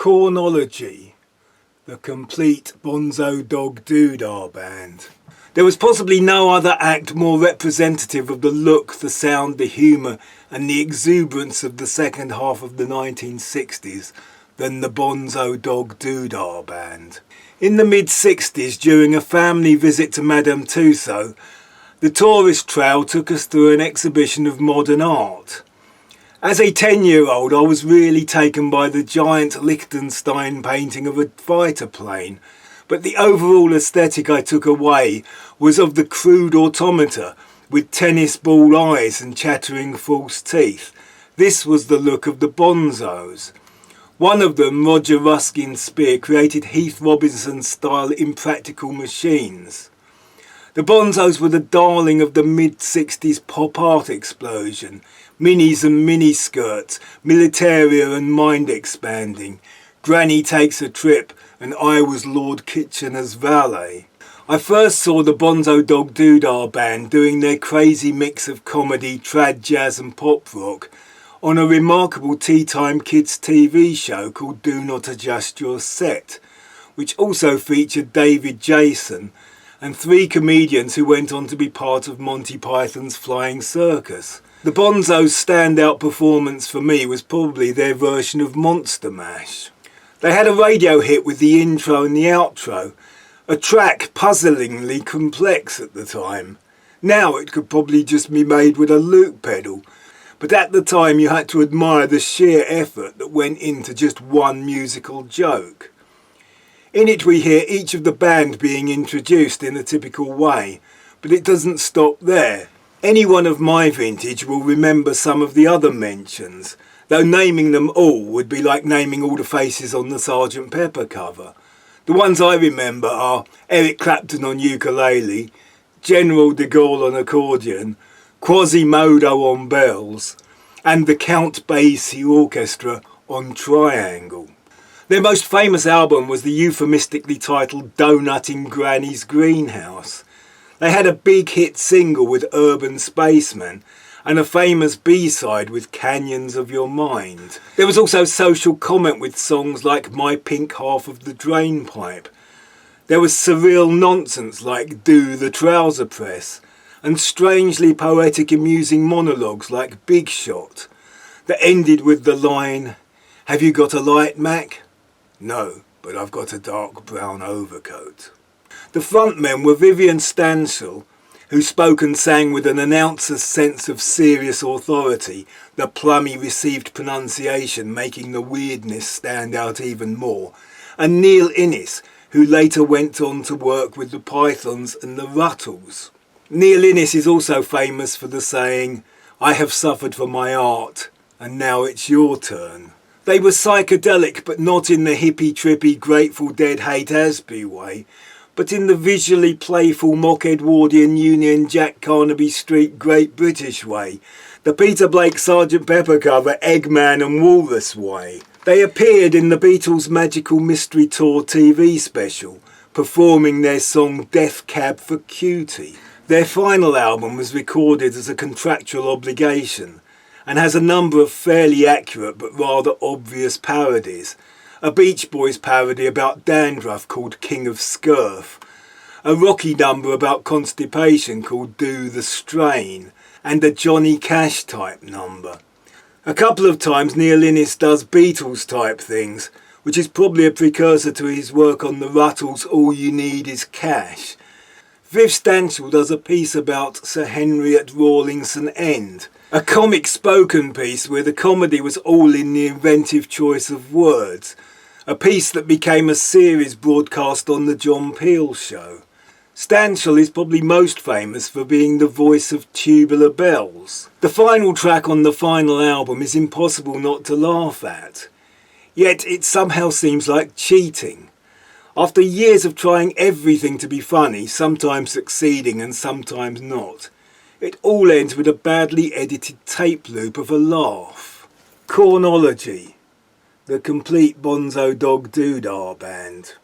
Chronology, the complete Bonzo Dog Doodah band. There was possibly no other act more representative of the look, the sound, the humour and the exuberance of the second half of the 1960s than the Bonzo Dog Doodah band. In the mid-60s, during a family visit to Madame Tussauds, the tourist trail took us through an exhibition of modern art. As a 10-year-old, I was really taken by the giant Liechtenstein painting of a fighter plane, but the overall aesthetic I took away was of the crude automata with tennis ball eyes and chattering false teeth. This was the look of the Bonzos. One of them, Roger Ruskin's Spear, created Heath Robinson-style impractical machines. The Bonzos were the darling of the mid-60s pop art explosion. Minis and miniskirts, militaria and mind-expanding. Granny Takes a Trip and I Was Lord Kitchener's Valet. I first saw the Bonzo Dog Doodah band doing their crazy mix of comedy, trad jazz and pop rock on a remarkable Tea Time Kids TV show called Do Not Adjust Your Set, which also featured David Jason and 3 comedians who went on to be part of Monty Python's Flying Circus. The Bonzo's standout performance for me was probably their version of Monster Mash. They had a radio hit with the intro and the outro, a track puzzlingly complex at the time. Now it could probably just be made with a loop pedal, but at the time you had to admire the sheer effort that went into just one musical joke. In it we hear each of the band being introduced in a typical way, but it doesn't stop there. Anyone of my vintage will remember some of the other mentions, though naming them all would be like naming all the faces on the Sgt. Pepper cover. The ones I remember are Eric Clapton on ukulele, General de Gaulle on accordion, Quasimodo on bells, and the Count Basie Orchestra on triangle. Their most famous album was the euphemistically titled Donut in Granny's Greenhouse. They had a big hit single with Urban Spaceman and a famous B-side with Canyons of Your Mind. There was also social comment with songs like My Pink Half of the Drainpipe. There was surreal nonsense like Do the Trouser Press and strangely poetic amusing monologues like Big Shot that ended with the line, "Have you got a light, Mac?" "No, but I've got a dark brown overcoat." The frontmen were Vivian Stanshall, who spoke and sang with an announcer's sense of serious authority, the plummy received pronunciation making the weirdness stand out even more, and Neil Innes, who later went on to work with the Pythons and the Ruttles. Neil Innes is also famous for the saying, "I have suffered for my art, and now it's your turn." They were psychedelic, but not in the hippie-trippy Grateful Dead Hate Asby way, but in the visually playful mock Edwardian Union Jack Carnaby Street Great British way, the Peter Blake Sgt. Pepper cover Eggman and Walrus way. They appeared in the Beatles' Magical Mystery Tour TV special, performing their song Death Cab for Cutie. Their final album was recorded as a contractual obligation and has a number of fairly accurate but rather obvious parodies. A Beach Boys parody about dandruff called King of Scurf, a Rocky number about constipation called Do the Strain, and a Johnny Cash type number. A couple of times Neil Innes does Beatles type things, which is probably a precursor to his work on the Ruttles' All You Need Is Cash. Viv Stanshall does a piece about Sir Henry at Rawlinson End, a comic spoken piece where the comedy was all in the inventive choice of words, a piece that became a series broadcast on the John Peel Show. Stanshall is probably most famous for being the voice of Tubular Bells. The final track on the final album is impossible not to laugh at, yet it somehow seems like cheating. After years of trying everything to be funny, sometimes succeeding and sometimes not, it all ends with a badly edited tape loop of a laugh. Chronology, the complete Bonzo Dog Doodah band.